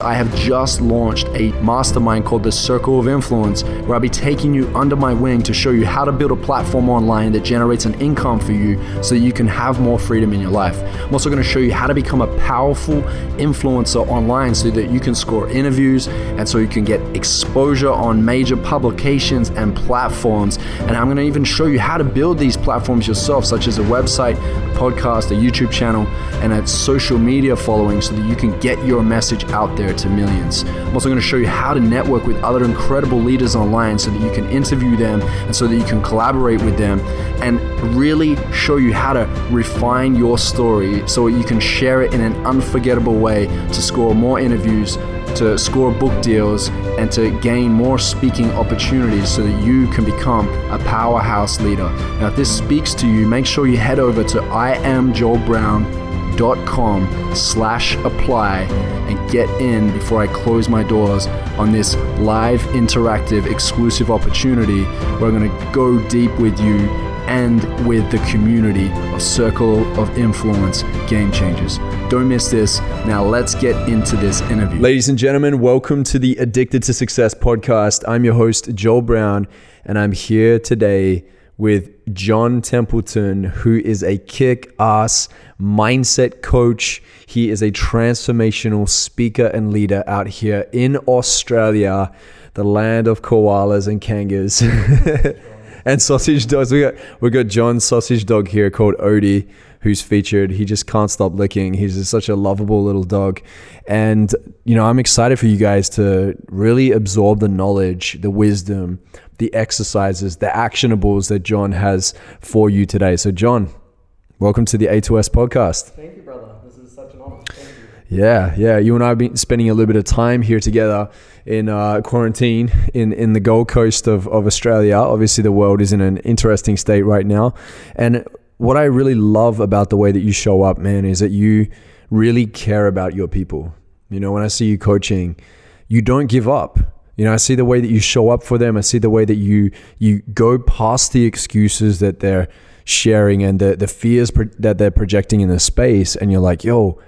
I have just launched a mastermind called the Circle of Influence, where I'll be taking you under my wing to show you how to build a platform online that generates an income for you so that you can have more freedom in your life. I'm also going to show you how to become a powerful influencer online so that you can score interviews and so you can get exposure on major publications and platforms. And I'm going to even show you how to build these platforms yourself, such as a website, a podcast, a YouTube channel, and a social media following so that you can get your message out there to millions. I'm also going to show you how to network with other incredible leaders online so that you can interview them and so that you can collaborate with them and really show you how to refine your story so you can share it in an unforgettable way to score more interviews, to score book deals, and to gain more speaking opportunities so that you can become a powerhouse leader. Now, if this speaks to you, make sure you head over to iamjoelbrown.com/apply and get in before I close my doors on this live, interactive, exclusive opportunity where I'm going to go deep with you and with the community of Circle of Influence Game Changers. Don't miss this. Now let's get into this interview. Ladies and gentlemen, welcome to the Addicted to Success podcast. I'm your host, Joel Brown, and I'm here today with John Templeton, who is a kick-ass mindset coach. He is a transformational speaker and leader out here in Australia, the land of koalas and kangaroos. And sausage dogs. We got John's sausage dog here called Odie, who's featured. He just can't stop licking. He's just such a lovable little dog. And, you know, I'm excited for you guys to really absorb the knowledge, the wisdom, the exercises, the actionables that John has for you today. So, John, welcome to the A2S podcast. Thank you, brother. This is such an honor. Thank you. Yeah. You and I have been spending a little bit of time here together in quarantine in the Gold Coast of Australia. Obviously, the world is in an interesting state right now. And what I really love about the way that you show up, man, is that you really care about your people. You know, when I see you coaching, you don't give up. You know, I see the way that you show up for them. I see the way that you go past the excuses that they're sharing and the fears that they're projecting in the space. And you're like, yo,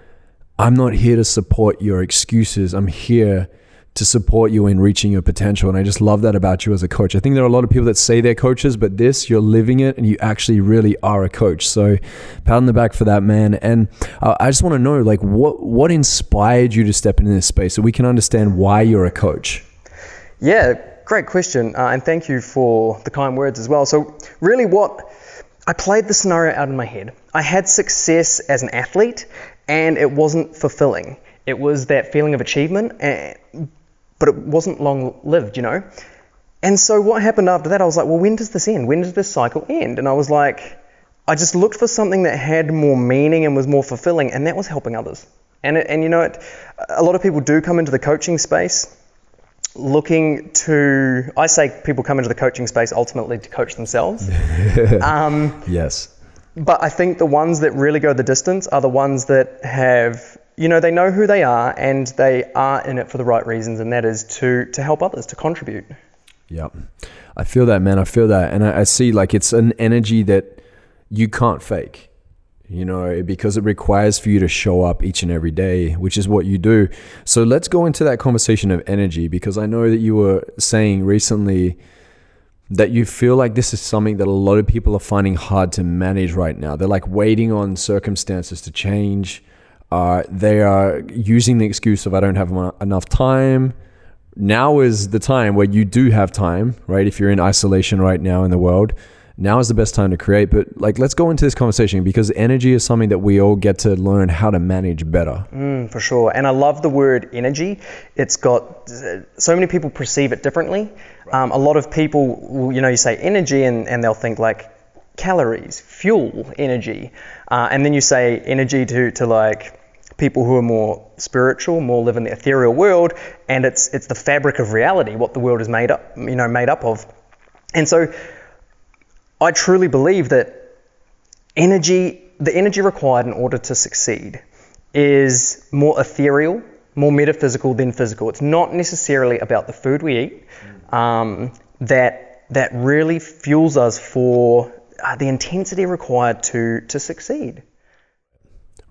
I'm not here to support your excuses. I'm here to support you in reaching your potential. And I just love that about you as a coach. I think there are a lot of people that say they're coaches, but you're living it and you actually really are a coach. So pat on the back for that, man. And I just want to know, like, what inspired you to step into this space so we can understand why you're a coach? Yeah, great question. And thank you for the kind words as well. So really I played the scenario out in my head. I had success as an athlete and it wasn't fulfilling. It was that feeling of achievement, but it wasn't long-lived, you know? And so what happened after that, I was like, well, when does this end? When does this cycle end? And I was like, I just looked for something that had more meaning and was more fulfilling, and that was helping others. And you know, a lot of people do come into the coaching space I say people come into the coaching space ultimately to coach themselves. Yes. But I think the ones that really go the distance are the ones that have, you know, they know who they are and they are in it for the right reasons, and that is to help others, to contribute. Yeah. I feel that, man. I feel that. And I see, like, it's an energy that you can't fake, you know, because it requires for you to show up each and every day, which is what you do. So let's go into that conversation of energy, because I know that you were saying recently that you feel like this is something that a lot of people are finding hard to manage right now. They're like waiting on circumstances to change. They are using the excuse of, I don't have enough time. Now is the time where you do have time, right? If you're in isolation right now in the world, now is the best time to create. But like, let's go into this conversation, because energy is something that we all get to learn how to manage better. For sure. And I love the word energy. It's got, so many people perceive it differently. A lot of people, you know, you say energy and they'll think like calories, fuel, energy. And then you say energy to like people who are more spiritual, more live in the ethereal world, and it's the fabric of reality, what the world is made up of. And so I truly believe that the energy required in order to succeed is more ethereal, more metaphysical than physical. It's not necessarily about the food we eat that really fuels us for the intensity required to succeed.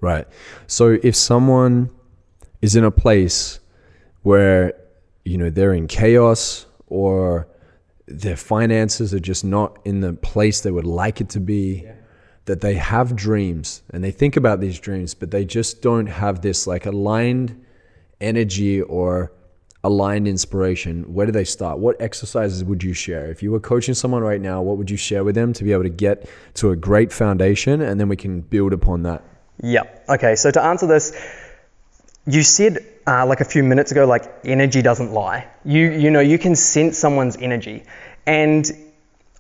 Right. So if someone is in a place where, you know, they're in chaos, or their finances are just not in the place they would like it to be, that they have dreams and they think about these dreams, but they just don't have this like aligned energy or aligned inspiration. Where do they start? What exercises would you share? If you were coaching someone right now, what would you share with them to be able to get to a great foundation, and then we can build upon that? Yeah. Okay. So to answer this, you said like a few minutes ago, like energy doesn't lie. You know, you can sense someone's energy, and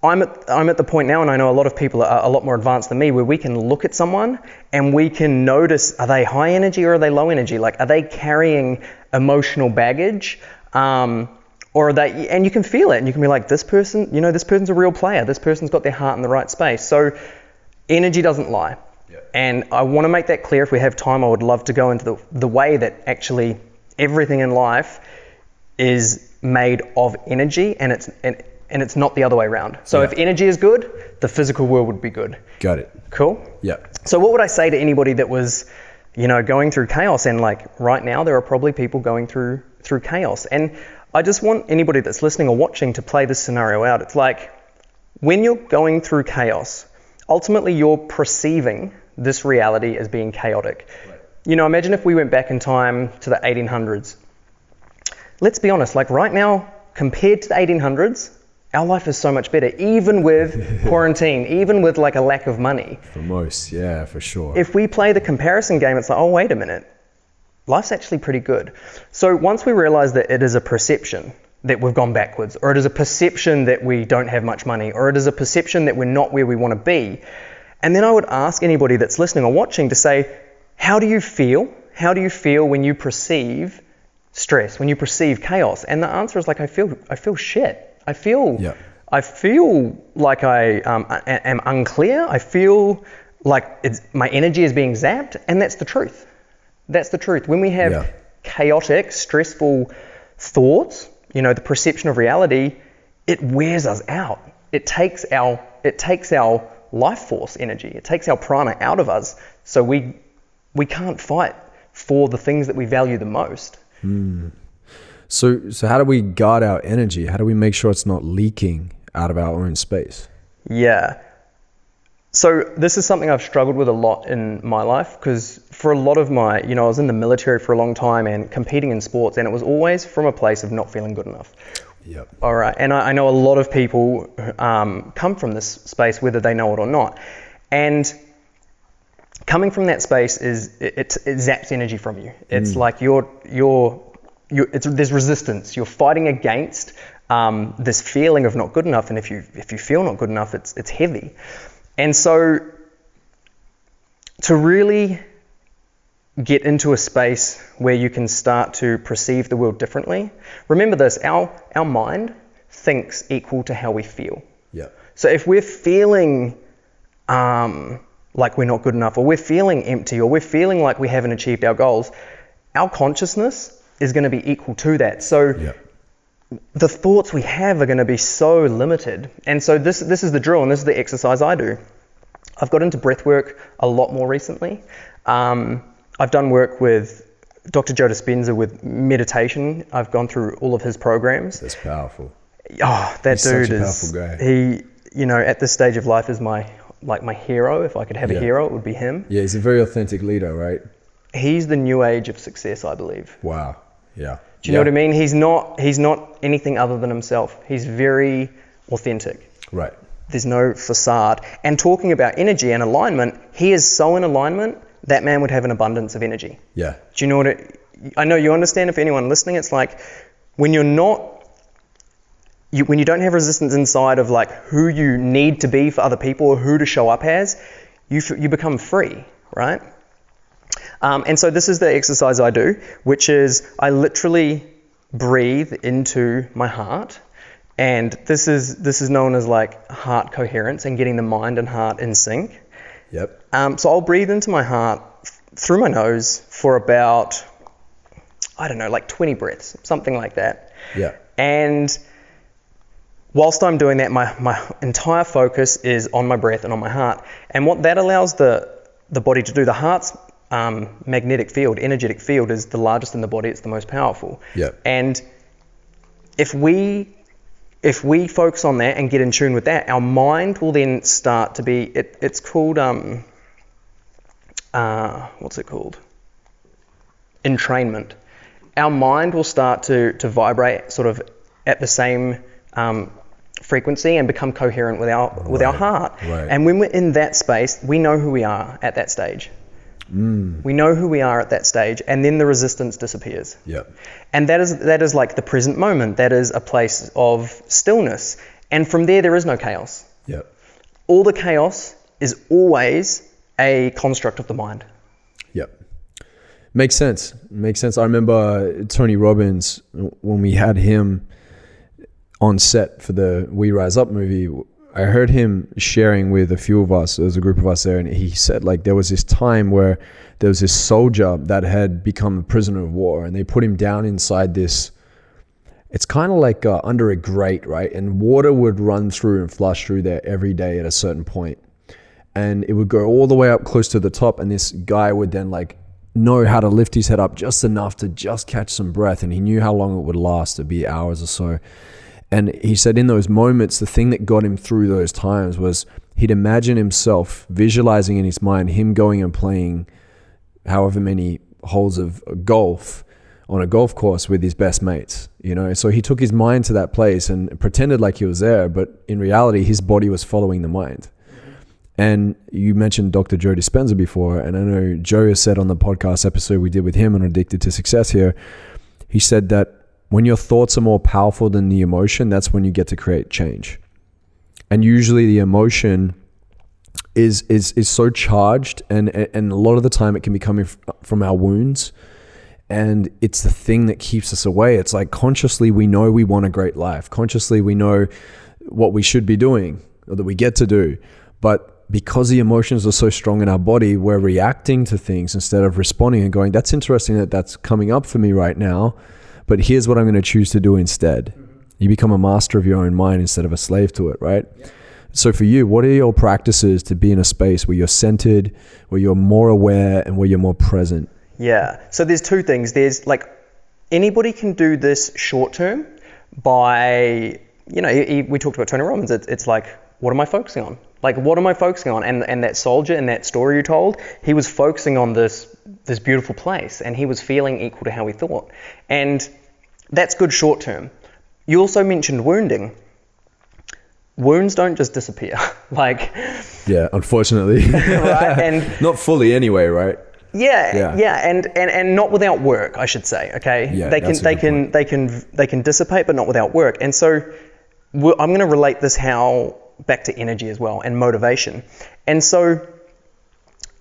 I'm at the point now, and I know a lot of people are a lot more advanced than me, where we can look at someone and we can notice, are they high energy or are they low energy? Like, are they carrying emotional baggage? Or are they, and you can feel it, and you can be like, this person, you know, this person's a real player. This person's got their heart in the right space. So energy doesn't lie. And I want to make that clear. If we have time, I would love to go into the way that actually everything in life is made of energy, and it's not the other way around. So if energy is good, the physical world would be good. Got it. Cool? Yeah. So what would I say to anybody that was, you know, going through chaos? And like right now, there are probably people going through chaos. And I just want anybody that's listening or watching to play this scenario out. It's like, when you're going through chaos, ultimately you're perceiving this reality as being chaotic. Right. You know, imagine if we went back in time to the 1800s. Let's be honest, like right now, compared to the 1800s, our life is so much better, even with quarantine, even with like a lack of money. For most, yeah, for sure. If we play the comparison game, it's like, oh, wait a minute. Life's actually pretty good. So once we realize that it is a perception that we've gone backwards, or it is a perception that we don't have much money, or it is a perception that we're not where we want to be, and then I would ask anybody that's listening or watching to say, how do you feel? How do you feel when you perceive stress, when you perceive chaos? And the answer is like, I feel shit. I feel like I am unclear. I feel like my energy is being zapped, and that's the truth. That's the truth. When we have chaotic, stressful thoughts, you know, the perception of reality, it wears us out. It takes our life force energy. It takes our prana out of us, so we can't fight for the things that we value the most. So how do we guard our energy? How do we make sure it's not leaking out of our own space? Yeah. So this is something I've struggled with a lot in my life, because for a lot of my, you know, I was in the military for a long time and competing in sports, and it was always from a place of not feeling good enough. Yep. All right. And I know a lot of people come from this space, whether they know it or not. And coming from that space it zaps energy from you. It's like there's resistance. You're fighting against this feeling of not good enough. And if you feel not good enough, it's heavy. And so to really get into a space where you can start to perceive the world differently, remember this, our mind thinks equal to how we feel. Yeah. So if we're feeling like we're not good enough, or we're feeling empty, or we're feeling like we haven't achieved our goals, our consciousness is going to be equal to that. So the thoughts we have are going to be so limited. And so this is the drill, and this is the exercise I do. I've got into breath work a lot more recently. I've done work with Dr. Joe Dispenza with meditation. I've gone through all of his programs. That's powerful. Oh, He's such a powerful guy. He, you know, at this stage of life is my hero. If I could have a hero, it would be him. Yeah, he's a very authentic leader, right? He's the new age of success, I believe. Wow. Yeah. Do you know what I mean? He's not anything other than himself. He's very authentic. Right. There's no facade. And talking about energy and alignment, he is so in alignment, that man would have an abundance of energy. Yeah. Do you know what I know you understand, if anyone listening, it's like when when you don't have resistance inside of like who you need to be for other people or who to show up as, you become free, right? And so this is the exercise I do, which is I literally breathe into my heart, and this is known as like heart coherence and getting the mind and heart in sync. Yep. So I'll breathe into my heart through my nose for about, I don't know, like 20 breaths, something like that. Yeah. And whilst I'm doing that, my entire focus is on my breath and on my heart. And what that allows the body to do, the heart's magnetic field, energetic field, is the largest in the body. It's the most powerful. Yeah. And if we focus on that and get in tune with that, our mind will then start to be, it's called, what's it called? Entrainment. Our mind will start to vibrate sort of at the same frequency and become coherent with our heart. Right. And when we're in that space, we know who we are at that stage. We know who we are at that stage, and then the resistance disappears. Yeah. And that is like the present moment. That is a place of stillness. And from there is no chaos. Yeah. All the chaos is always a construct of the mind. Yep. Makes sense. I remember Tony Robbins, when we had him on set for the We Rise Up movie, I heard him sharing with a few of us. There was a group of us there, and he said like there was this time where there was this soldier that had become a prisoner of war, and they put him down inside this, it's kind of like under a grate, right? And water would run through and flush through there every day at a certain point. And it would go all the way up close to the top, and this guy would then like know how to lift his head up just enough to just catch some breath, and he knew how long it would last. It'd be hours or so. And he said in those moments, the thing that got him through those times was he'd imagine himself visualizing in his mind him going and playing however many holes of golf on a golf course with his best mates, you know. So he took his mind to that place and pretended like he was there, but in reality his body was following the mind. And you mentioned Dr. Joe Dispenza before, and I know Joe has said on the podcast episode we did with him on Addicted to Success here, he said that when your thoughts are more powerful than the emotion, that's when you get to create change. And usually the emotion is so charged, and a lot of the time it can be coming from our wounds, and it's the thing that keeps us away. It's like consciously we know we want a great life. Consciously we know what we should be doing or that we get to do. But because the emotions are so strong in our body, we're reacting to things instead of responding and going, that's interesting that that's coming up for me right now, but here's what I'm going to choose to do instead. You become a master of your own mind instead of a slave to it, right? Yeah. So for you, what are your practices to be in a space where you're centered, where you're more aware, and where you're more present? Yeah. So there's two things. There's like, anybody can do this short term by, you know, we talked about Tony Robbins. It's like, what am I focusing on? Like, what am I focusing on? And that soldier in that story you told, he was focusing on this beautiful place, and he was feeling equal to how he thought. And that's good short term. You also mentioned wounding. Wounds don't just disappear. Like, yeah, unfortunately. Right? And not fully anyway, right? Yeah. And not without work, I should say. Okay, yeah, they can dissipate, but not without work. And so I'm going to relate this back to energy as well and motivation. And so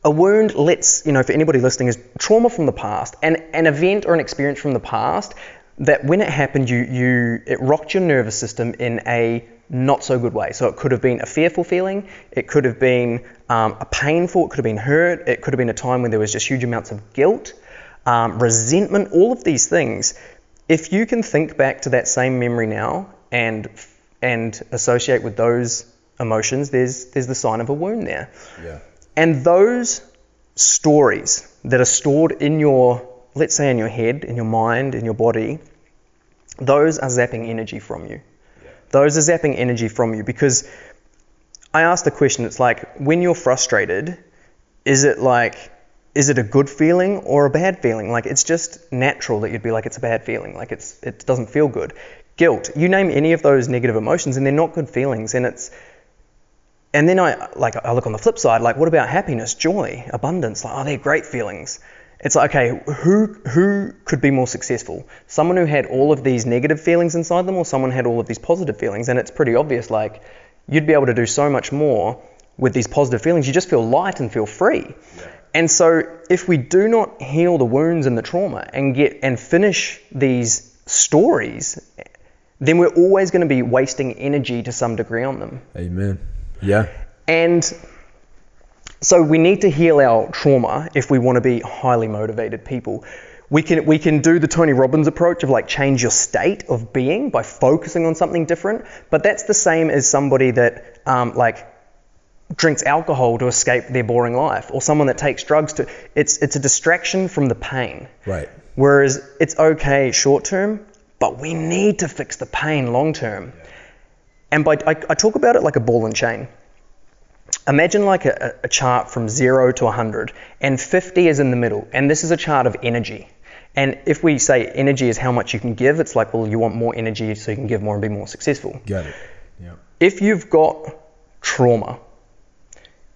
a wound, for anybody listening, is trauma from the past, an event or an experience from the past that when it happened, it rocked your nervous system in a not so good way. So it could have been a fearful feeling, it could have been a painful, it could have been hurt, it could have been a time when there was just huge amounts of guilt, resentment, all of these things. If you can think back to that same memory now and associate with those emotions, there's the sign of a wound there. Yeah. And those stories that are stored in your, let's say in your head, in your mind, in your body, those are zapping energy from you. Yeah. Those are zapping energy from you, because I asked the question, it's like, when you're frustrated, is it a good feeling or a bad feeling? Like, it's just natural that you'd be like, it's a bad feeling, like it doesn't feel good. Guilt, you name any of those negative emotions and they're not good feelings, and then I look on the flip side, like, what about happiness, joy, abundance? Like, they're great feelings. It's like, okay, who could be more successful? Someone who had all of these negative feelings inside them, or someone who had all of these positive feelings? And it's pretty obvious, like, you'd be able to do so much more with these positive feelings. You just feel light and feel free. Yeah. And so if we do not heal the wounds and the trauma and finish these stories, then we're always going to be wasting energy to some degree on them. Amen. Yeah. And so we need to heal our trauma if we want to be highly motivated people. We can do the Tony Robbins approach of like change your state of being by focusing on something different, but that's the same as somebody that drinks alcohol to escape their boring life, or someone that takes drugs to, it's a distraction from the pain. Right. Whereas it's okay short term, but we need to fix the pain long term. Yeah. And I talk about it like a ball and chain. Imagine like a chart from 0 to 100, and 50 is in the middle, and this is a chart of energy. And if we say energy is how much you can give, it's like, well, you want more energy so you can give more and be more successful. Got it. Yeah. If you've got trauma,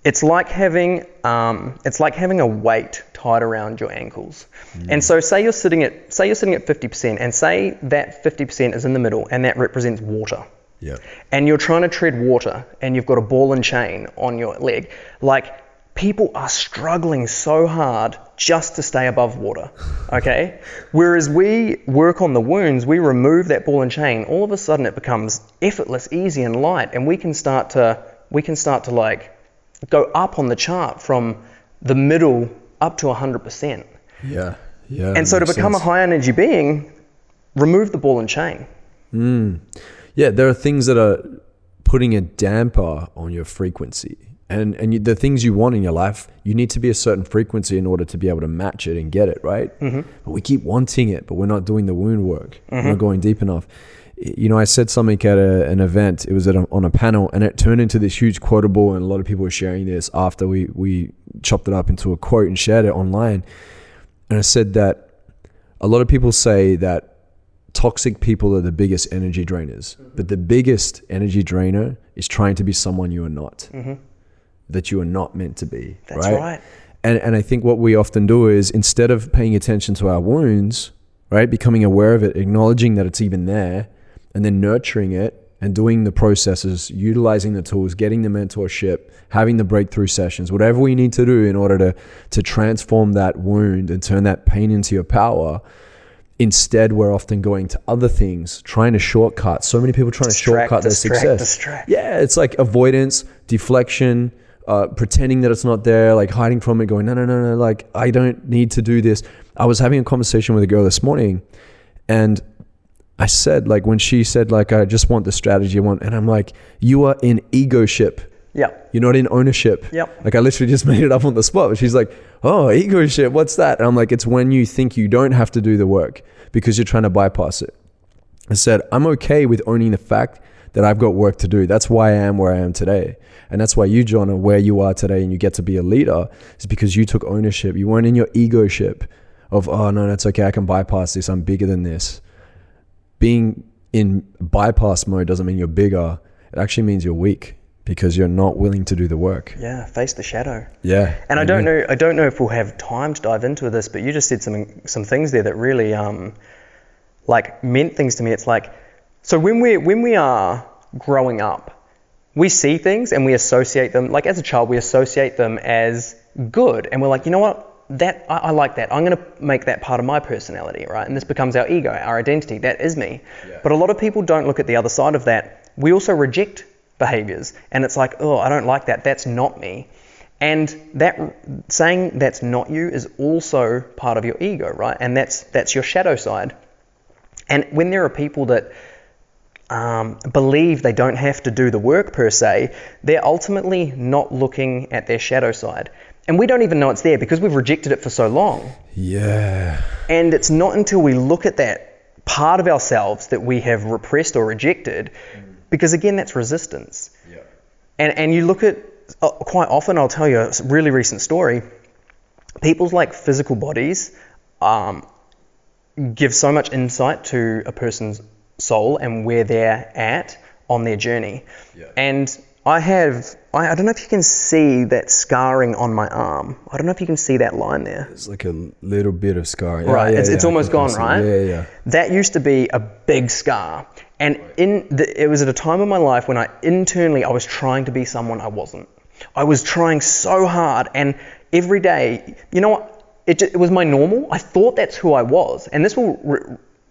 it's like having a weight tied around your ankles. And so say you're sitting at 50%, and say that 50% is in the middle, and that represents water. Yeah. And you're trying to tread water, and you've got a ball and chain on your leg. Like, people are struggling so hard just to stay above water, okay? Whereas we work on the wounds, we remove that ball and chain, all of a sudden it becomes effortless, easy and light, and we can start to like go up on the chart from the middle up to 100%. Yeah. Yeah. And so to become a high energy being, remove the ball and chain. Yeah, there are things that are putting a damper on your frequency. And the things you want in your life, you need to be a certain frequency in order to be able to match it and get it, right? Mm-hmm. But we keep wanting it, but we're not doing the wound work. We're not going deep enough. You know, I said something at an event, it was on a panel, and it turned into this huge quotable, and a lot of people were sharing this after we chopped it up into a quote and shared it online. And I said that a lot of people say that toxic people are the biggest energy drainers, but the biggest energy drainer is trying to be someone you are not. Mm-hmm. That you are not meant to be. That's right. And I think what we often do is, instead of paying attention to our wounds, right, becoming aware of it, acknowledging that it's even there, and then nurturing it and doing the processes, utilizing the tools, getting the mentorship, having the breakthrough sessions, whatever we need to do in order to transform that wound and turn that pain into your power. Instead, we're often going to other things, trying to shortcut. So many people trying to shortcut their success. Yeah, it's like avoidance, deflection, pretending that it's not there, like hiding from it, going, no, like I don't need to do this. I was having a conversation with a girl this morning, and I said, like, when she said, like, I just want the strategy I want, and I'm like, you are in egoship. Yeah. You're not in ownership. Yep. Like, I literally just made it up on the spot. But she's like, oh, egoship, what's that? And I'm like, it's when you think you don't have to do the work because you're trying to bypass it. I said, I'm okay with owning the fact that I've got work to do. That's why I am where I am today. And that's why you, John, are where you are today, and you get to be a leader, is because you took ownership. You weren't in your egoship of, oh, no, that's okay, I can bypass this, I'm bigger than this. Being in bypass mode doesn't mean you're bigger. It actually means you're weak, because you're not willing to do the work. Yeah, face the shadow. Yeah. And I don't know if we'll have time to dive into this, but you just said some things there that really like meant things to me. It's like, so when we are growing up, we see things and we associate them, like as a child, we associate them as good, and we're like, you know what? That I like that. I'm going to make that part of my personality, right? And this becomes our ego, our identity. That is me. Yeah. But a lot of people don't look at the other side of that. We also reject behaviors, and it's like, oh, I don't like that. That's not me. And that saying that's not you is also part of your ego, right? And that's your shadow side. And when there are people that believe they don't have to do the work per se, they're ultimately not looking at their shadow side. And we don't even know it's there because we've rejected it for so long. Yeah. And it's not until we look at that part of ourselves that we have repressed or rejected, because again, that's resistance. Yeah. And you look at, quite often, I'll tell you a really recent story, people's like physical bodies give so much insight to a person's soul and where they're at on their journey. Yeah. And I don't know if you can see that scarring on my arm. I don't know if you can see that line there. It's like a little bit of scarring. Right, it's almost gone, right? Yeah. That used to be a big scar. And it was at a time in my life when I was trying to be someone I wasn't. I was trying so hard, and every day, you know what? It was my normal. I thought that's who I was. And this will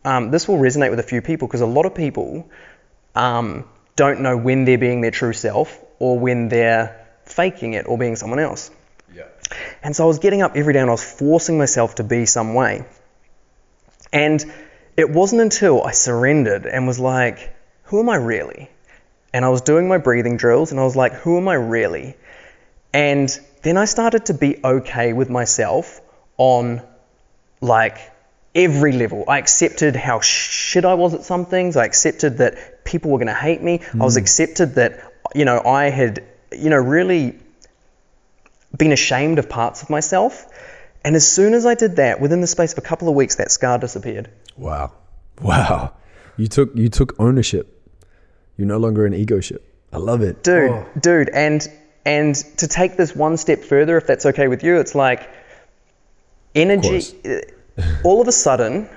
resonate with a few people, because a lot of people don't know when they're being their true self or when they're faking it or being someone else. Yeah. And so I was getting up every day and I was forcing myself to be some way. And it wasn't until I surrendered and was like, who am I really? And I was doing my breathing drills and I was like, who am I really? And then I started to be okay with myself on like every level. I accepted how shit I was at some things. I accepted that people were going to hate me. I was accepted that, I had, really been ashamed of parts of myself. And as soon as I did that, within the space of a couple of weeks, that scar disappeared. Wow. You took ownership. You're no longer an ego ship. I love it. Dude. And to take this one step further, if that's okay with you, it's like energy. All of a sudden,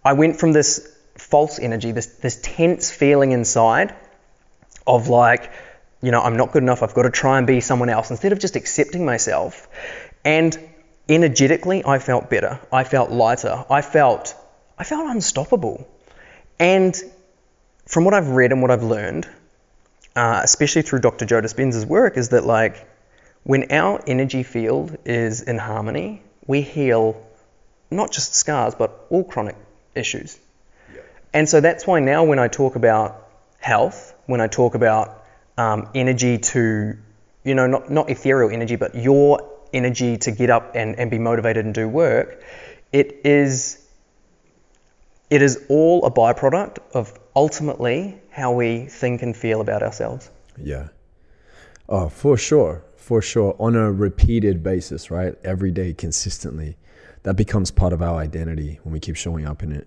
I went from this false energy, this tense feeling inside of like, I'm not good enough. I've got to try and be someone else instead of just accepting myself. And energetically, I felt better. I felt lighter. I felt unstoppable. And from what I've read and what I've learned, especially through Dr. Joe Dispenza's work, is that like when our energy field is in harmony, we heal not just scars, but all chronic issues. Yeah. And so that's why now when I talk about health, when I talk about energy to, not ethereal energy, but your energy to get up and be motivated and do work, it is all a byproduct of ultimately how we think and feel about ourselves. Yeah. Oh, for sure. On a repeated basis, right? Every day, consistently. That becomes part of our identity when we keep showing up in it.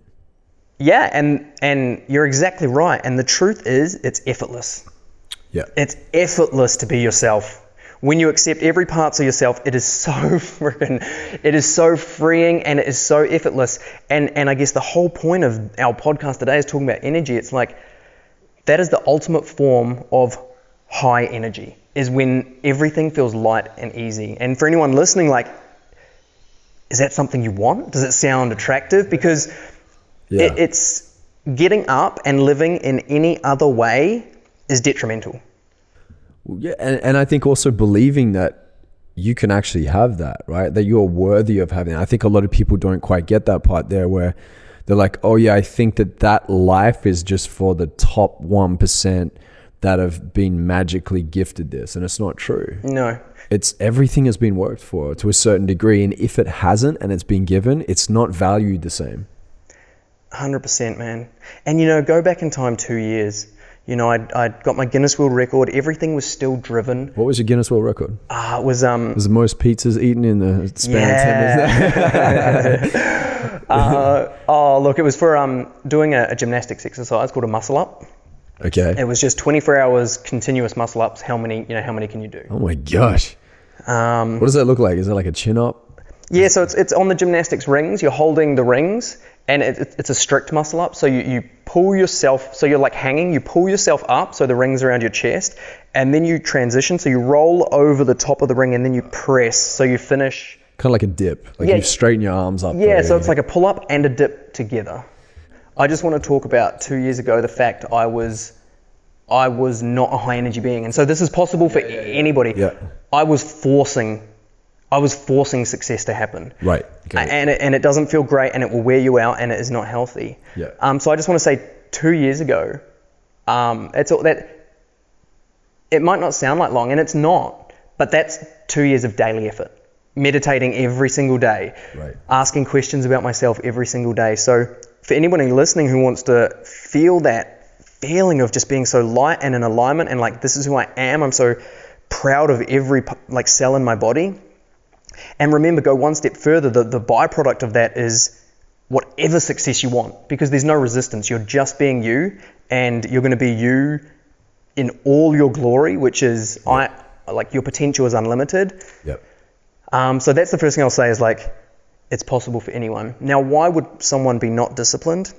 Yeah, and you're exactly right. And the truth is, it's effortless. Yeah. It's effortless to be yourself. When you accept every part of yourself, it is so freeing and it is so effortless. And I guess the whole point of our podcast today is talking about energy. It's like, that is the ultimate form of high energy, is when everything feels light and easy. And for anyone listening, like, is that something you want? Does it sound attractive? Because it's getting up and living in any other way is detrimental. Yeah, and I think also believing that you can actually have that, right? That you're worthy of having it. I think a lot of people don't quite get that part there where they're like, oh yeah, I think that life is just for the top 1% that have been magically gifted this. And it's not true. No. It's everything has been worked for to a certain degree. And if it hasn't and it's been given, it's not valued the same. 100%, man. And go back in time 2 years. I'd got my Guinness World Record. Everything was still driven. What was your Guinness World Record? It was the most pizzas eaten in the span of 10 minutes. Look, it was for doing a gymnastics exercise called a muscle up. Okay. It was just 24 hours continuous muscle ups. How many can you do? Oh my gosh. What does that look like? Is it like a chin up? Yeah, so it's on the gymnastics rings. You're holding the rings, and it's a strict muscle up. So you pull yourself, so you're like hanging, you pull yourself up, so the ring's around your chest, and then you transition, so you roll over the top of the ring, and then you press, so you finish. Kind of like a dip, like you straighten your arms up. Yeah, so it's like a pull up and a dip together. I just want to talk about 2 years ago, the fact I was not a high energy being. And so this is possible for anybody. Yeah. I was forcing success to happen. Right. Okay. And it doesn't feel great, and it will wear you out, and it is not healthy. Yeah. So I just want to say 2 years ago, it's all that. It might not sound like long, and it's not, but that's 2 years of daily effort. Meditating every single day. Right. Asking questions about myself every single day. So for anybody listening who wants to feel that feeling of just being so light and in alignment and like, this is who I am, I'm so proud of every like cell in my body. And remember, go one step further. The byproduct of that is whatever success you want, because there's no resistance. You're just being you, and you're going to be you in all your glory, which is your potential is unlimited. Yep. So that's the first thing I'll say is like, it's possible for anyone. Now, why would someone be not disciplined?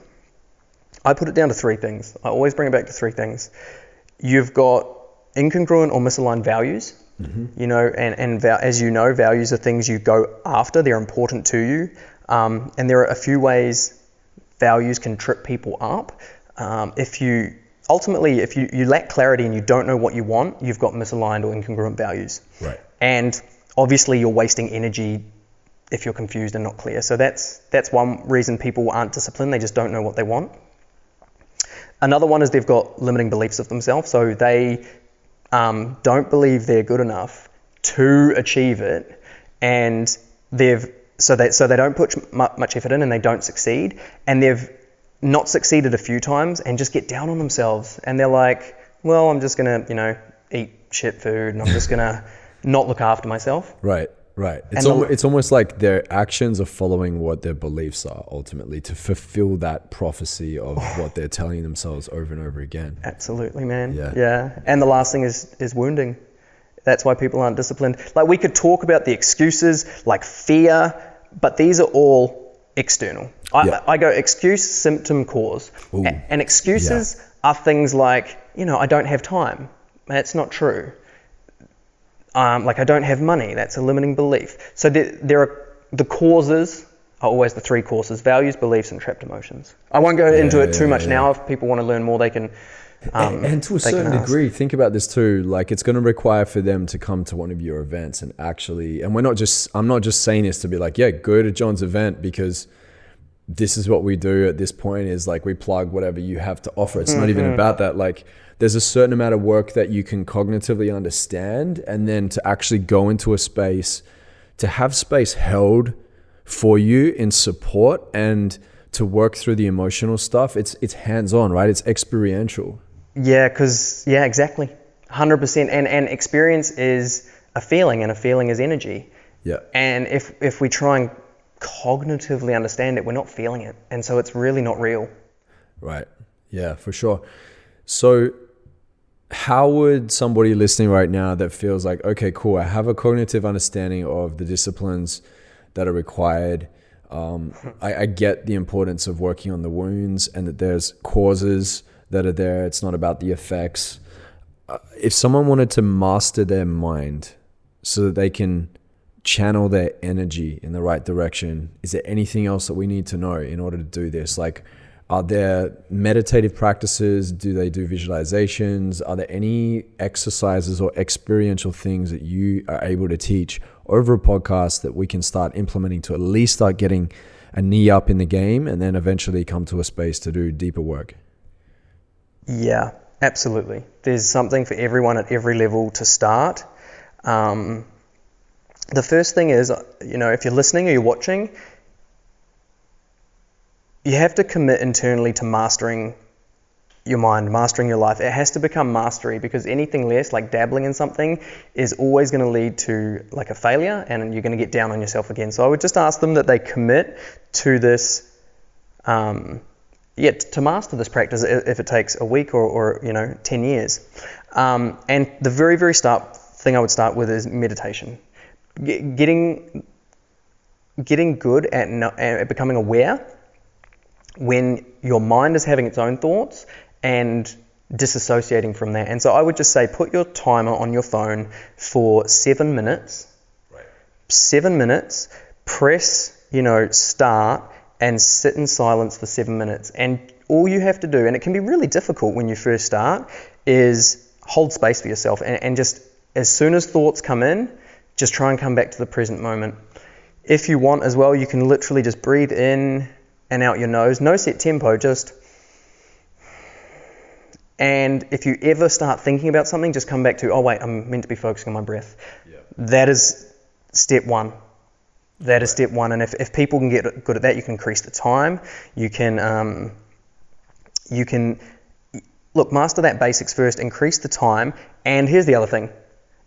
I put it down to 3 things. I always bring it back to 3 things. You've got incongruent or misaligned values. Mm-hmm. As you know, values are things you go after. They're important to you. And there are a few ways values can trip people up. If you lack clarity and you don't know what you want, you've got misaligned or incongruent values. Right. And obviously you're wasting energy if you're confused and not clear. So that's one reason people aren't disciplined. They just don't know what they want. Another one is they've got limiting beliefs of themselves. So they don't believe they're good enough to achieve it, and so they don't put much effort in and they don't succeed, and they've not succeeded a few times and just get down on themselves, and they're like, well, I'm just gonna eat shit food, and I'm just gonna not look after myself. Right. It's almost like their actions are following what their beliefs are ultimately to fulfill that prophecy of what they're telling themselves over and over again. Absolutely, man. Yeah. And the last thing is wounding. That's why people aren't disciplined. Like, we could talk about the excuses, like fear, but these are all external. I go excuse, symptom, cause. Ooh. And excuses are things like, I don't have time. That's not true. Like, I don't have money. That's a limiting belief. So there are the causes are always the three causes: values, beliefs, and trapped emotions. I won't go into it too much now. If people want to learn more, they can. And to a certain degree, think about this too. Like, it's going to require for them to come to one of your events and actually. And I'm not just saying this to be like, go to John's event because this is what we do at this point. Is like we plug whatever you have to offer. It's not even about that. Like, there's a certain amount of work that you can cognitively understand, and then to actually go into a space, to have space held for you in support and to work through the emotional stuff. It's hands-on, right? It's experiential. Yeah, exactly. 100%. And experience is a feeling, and a feeling is energy. Yeah. And if we try and cognitively understand it, we're not feeling it. And so it's really not real. Right. Yeah, for sure. So how would somebody listening right now that feels like, okay, cool, I have a cognitive understanding of the disciplines that are required. I get the importance of working on the wounds and that there's causes that are there. It's not about the effects. If someone wanted to master their mind so that they can channel their energy in the right direction, is there anything else that we need to know in order to do this? Like, are there meditative practices? Do they do visualizations? Are there any exercises or experiential things that you are able to teach over a podcast that we can start implementing to at least start getting a knee up in the game and then eventually come to a space to do deeper work? Yeah, absolutely. There's something for everyone at every level to start. The first thing is, if you're listening or you're watching, you have to commit internally to mastering your mind, mastering your life. It has to become mastery, because anything less, like dabbling in something, is always going to lead to like a failure, and you're going to get down on yourself again. So I would just ask them that they commit to this, to master this practice, if it takes a week or 10 years. And the very, very thing I would start with is meditation. Getting good at becoming aware when your mind is having its own thoughts and disassociating from that. And so I would just say, put your timer on your phone for 7 minutes. Right. 7 minutes, press, start, and sit in silence for 7 minutes. And all you have to do, and it can be really difficult when you first start, is hold space for yourself. And just as soon as thoughts come in, just try and come back to the present moment. If you want as well, you can literally just breathe in and out your nose. No set tempo, and if you ever start thinking about something, just come back to, oh wait, I'm meant to be focusing on my breath. Yeah. That is step one. Step one. And if people can get good at that, you can increase the time. You can master that basics first, increase the time. And here's the other thing: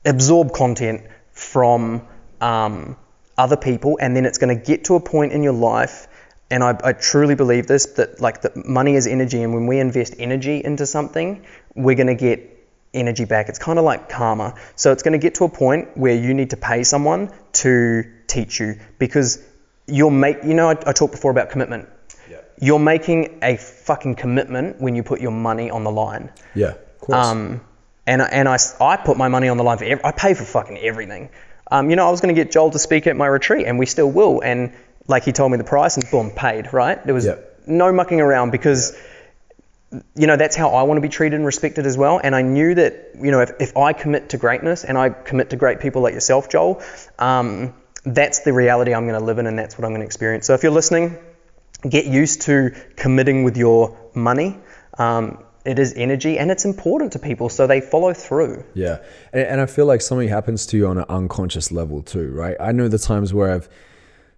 absorb content from other people, and then it's going to get to a point in your life. And I truly believe this, that money is energy, and when we invest energy into something, we're going to get energy back. It's kind of like karma. So it's going to get to a point where you need to pay someone to teach you, because I talked before about commitment. Yeah. You're making a fucking commitment when you put your money on the line. Yeah, of course. And I put my money on the line I pay for fucking everything. I was going to get Joel to speak at my retreat, and we still will. And like, he told me the price and boom, paid, right? There was no mucking around, because, that's how I want to be treated and respected as well. And I knew that, if I commit to greatness and I commit to great people like yourself, Joel, that's the reality I'm going to live in, and that's what I'm going to experience. So if you're listening, get used to committing with your money. it is energy and it's important to people, so they follow through. Yeah. And I feel like something happens to you on an unconscious level too, right? I know the times where I've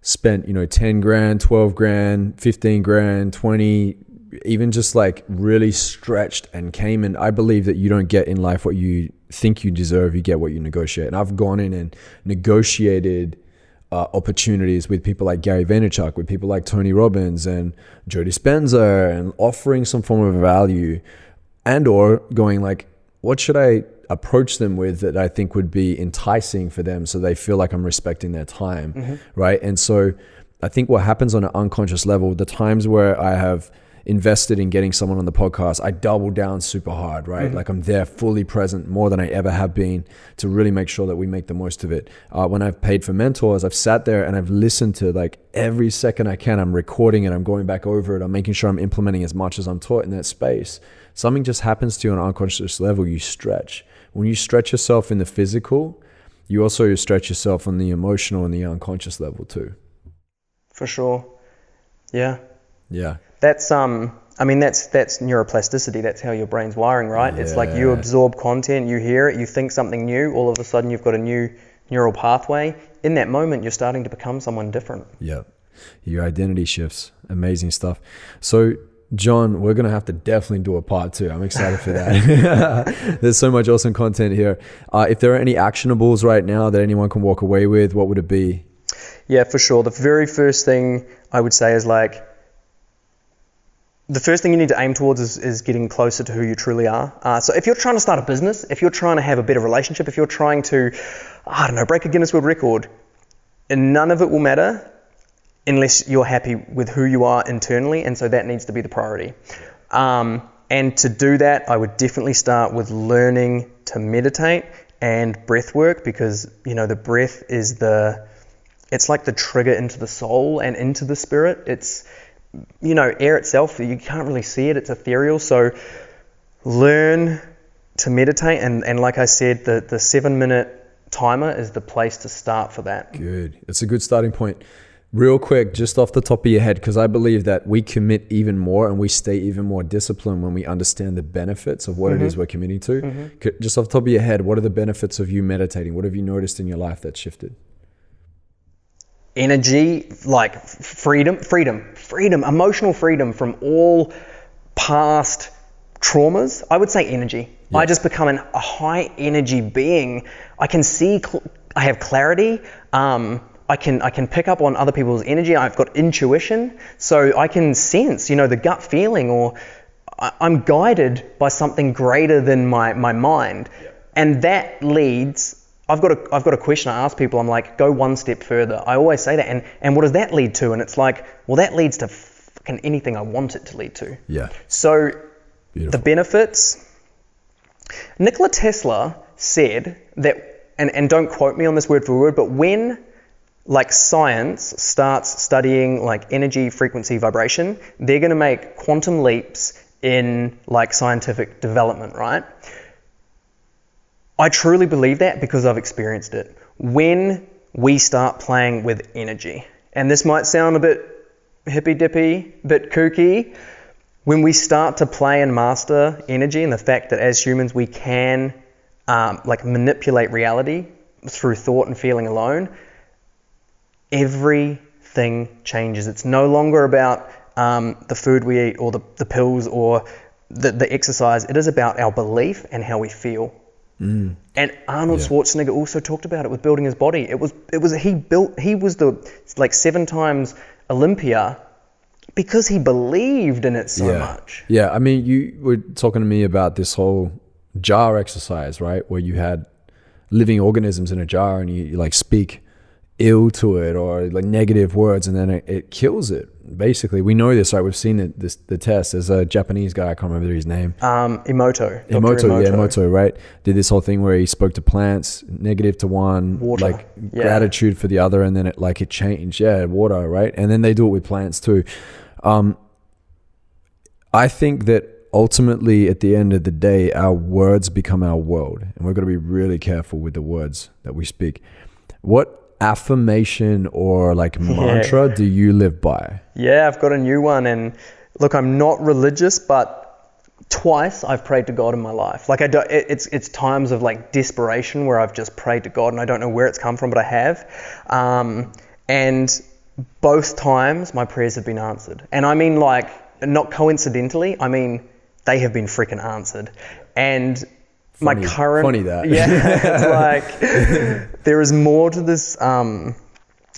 spent, 10 grand, 12 grand, 15 grand, 20, even just like really stretched and came. And I believe that you don't get in life what you think you deserve, you get what you negotiate. And I've gone in and negotiated opportunities with people like Gary Vaynerchuk, with people like Tony Robbins and Joe Dispenza, and offering some form of value, and or going like, what should I approach them with that I think would be enticing for them so they feel like I'm respecting their time, right? And so I think what happens on an unconscious level, the times where I have invested in getting someone on the podcast, I double down super hard, right? Like I'm there fully present more than I ever have been to really make sure that we make the most of it. When I've paid for mentors, I've sat there and I've listened to like every second I can. I'm recording it, I'm going back over it, I'm making sure I'm implementing as much as I'm taught in that space. Something just happens to you on an unconscious level, you stretch. When you stretch yourself in the physical, you also stretch yourself on the emotional and the unconscious level too. For sure. Yeah. Yeah. That's that's neuroplasticity. That's how your brain's wiring, right? Yeah. It's like you absorb content, you hear it, you think something new, all of a sudden you've got a new neural pathway. In that moment, you're starting to become someone different. Yeah. Your identity shifts. Amazing stuff. So, John, we're going to have to definitely do a part 2. I'm excited for that. There's so much awesome content here. If there are any actionables right now that anyone can walk away with, what would it be? Yeah, for sure. The very first thing I would say is like, the first thing you need to aim towards is getting closer to who you truly are. So if you're trying to start a business, if you're trying to have a better relationship, if you're trying to, break a Guinness World Record, and none of it will matter unless you're happy with who you are internally, and so that needs to be the priority. And to do that, I would definitely start with learning to meditate and breath work, because, the breath is it's like the trigger into the soul and into the spirit. It's, air itself, you can't really see it, it's ethereal. So learn to meditate, and like I said, the 7-minute timer is the place to start for that. Good. It's a good starting point. Real quick, just off the top of your head, because I believe that we commit even more and we stay even more disciplined when we understand the benefits of what it is we're committing to. Just off the top of your head, what are the benefits of you meditating? What have you noticed in your life that shifted? Energy, like freedom, emotional freedom from all past traumas. I would say energy. Yeah. I just become a high energy being. I can see, I have clarity. I can pick up on other people's energy. I've got intuition, so I can sense, the gut feeling, or I'm guided by something greater than my mind. Yeah. And that leads, I've got a question I ask people. I'm like, go one step further. I always say that. And what does that lead to? And it's like, well, that leads to fucking anything I want it to lead to. Yeah. So beautiful. The benefits, Nikola Tesla said that, and don't quote me on this word for word, but when like science starts studying like energy, frequency, vibration, they're going to make quantum leaps in like scientific development, right? I truly believe that because I've experienced it. When we start playing with energy, and this might sound a bit hippy-dippy, bit kooky, when we start to play and master energy and the fact that as humans we can like manipulate reality through thought and feeling alone, everything changes. It's no longer about the food we eat or the pills or the exercise. It is about our belief and how we feel. And Arnold Schwarzenegger also talked about it with building his body. He was the like 7 times Olympia because he believed in it so much. Yeah, I mean, you were talking to me about this whole jar exercise, right? Where you had living organisms in a jar and you like speak ill to it or like negative words, and then it kills it. Basically, we know this, right? We've seen it. The test. There's a Japanese guy, I can't remember his name. Emoto, right? Did this whole thing where he spoke to plants, negative to one, water. Gratitude for the other, and then it changed. Yeah, water, right? And then they do it with plants too. I think that ultimately, at the end of the day, our words become our world, and we've got to be really careful with the words that we speak. What affirmation or like mantra do you live by? Yeah, I've got a new one, and look, I'm not religious, but twice I've prayed to God in my life. Like it's times of like desperation where I've just prayed to God and I don't know where it's come from, but I have. And both times my prayers have been answered. And I mean like, not coincidentally, I mean, they have been freaking answered. And Funny, my current... funny that. Yeah, it's like, there is more to this...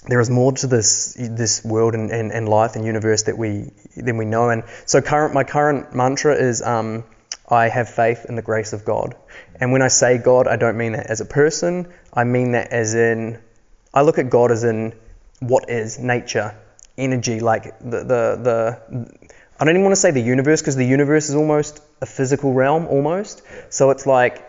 there is more to this world and life and universe than we know. And so my current mantra is I have faith in the grace of God. And when I say God, I don't mean that as a person. I mean that as in, I look at God as in what is nature, energy, like the I don't even want to say the universe, because the universe is almost a physical realm almost. So it's like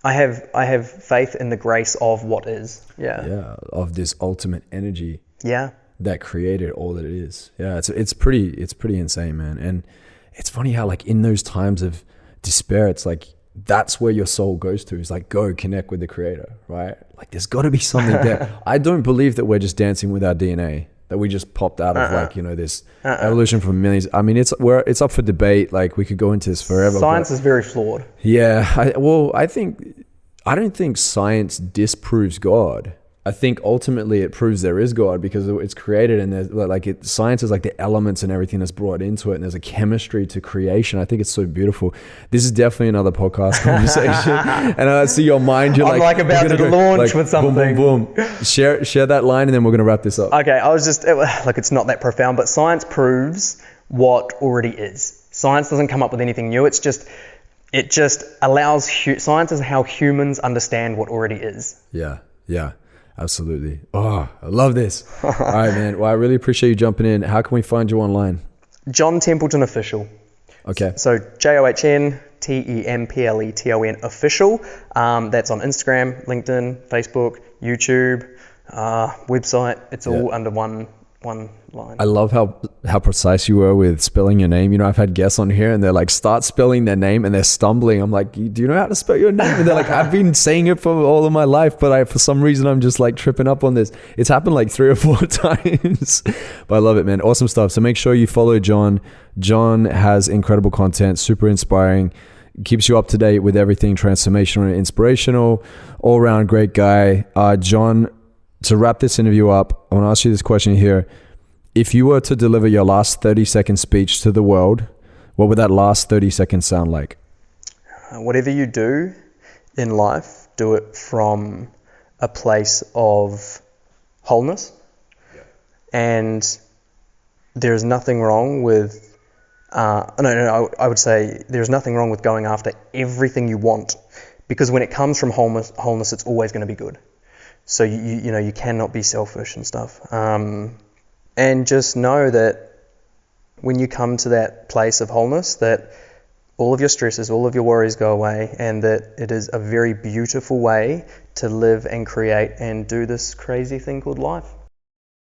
I have faith in the grace of what is. Yeah, of this ultimate energy. Yeah. That created all that it is. Yeah, it's pretty insane, man. And it's funny how like in those times of despair, it's like that's where your soul goes to. Is like, go connect with the creator, right? Like there's got to be something there. I don't believe that we're just dancing with our DNA, that we just popped out of like, you know, this evolution from millions. I mean, it's up for debate. Like we could go into this forever. Science is very flawed. Yeah. I don't think science disproves God. I think ultimately it proves there is God because it's created, and there's like science is like the elements and everything that's brought into it, and there's a chemistry to creation. I think it's so beautiful. This is definitely another podcast conversation, and I see your mind. You're I'm like about to launch with something. Boom, boom, boom. Share that line, and then we're gonna wrap this up. Okay, it's not that profound, but science proves what already is. Science doesn't come up with anything new. It just allows science is how humans understand what already is. Yeah. Absolutely. Oh, I love this. All right, man. Well, I really appreciate you jumping in. How can we find you online? John Templeton Official. Okay. So JOHN TEMPLETON Official. That's on Instagram, LinkedIn, Facebook, YouTube, website. It's all under one line. I love how precise you were with spelling your name. You know, I've had guests on here and they're like, start spelling their name and they're stumbling. I'm like, do you know how to spell your name? And they're like, I've been saying it for all of my life, but for some reason I'm just like tripping up on this. It's happened like 3 or 4 times, but I love it, man. Awesome stuff. So make sure you follow John. John has incredible content, super inspiring, keeps you up to date with everything transformational and inspirational, all around great guy. John, to wrap this interview up, I want to ask you this question here. If you were to deliver your last 30-second speech to the world, what would that last 30 seconds sound like? Whatever you do in life, do it from a place of wholeness. Yeah. And there's nothing wrong with, I would say there's nothing wrong with going after everything you want, because when it comes from wholeness, it's always going to be good. So you cannot be selfish and stuff. And just know that when you come to that place of wholeness, that all of your stresses, all of your worries go away, and that it is a very beautiful way to live and create and do this crazy thing called life.